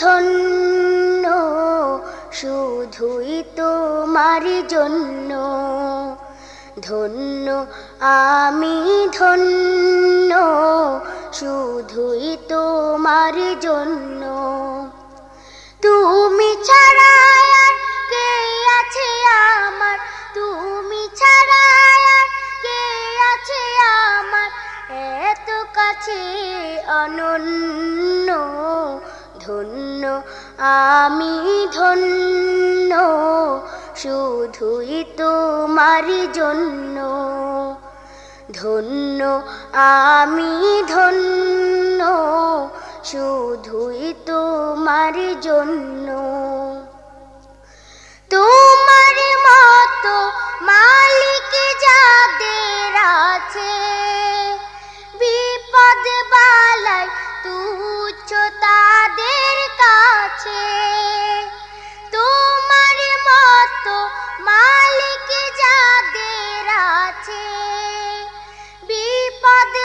ধন্য শুধুই তোমার জন্য, ধন্য আমি ধন্য শুধুই তোমার জন্য। তুমি ছাড়া আর কে আছে আমার, তুমি ছাড়া আর কে আছে আমার, এত কাছে অনন্য, ধন্য আমি ধন্য শুধুই তোমার জন্য, ধন্য আমি ধন্য শুধুই তোমার জন্য।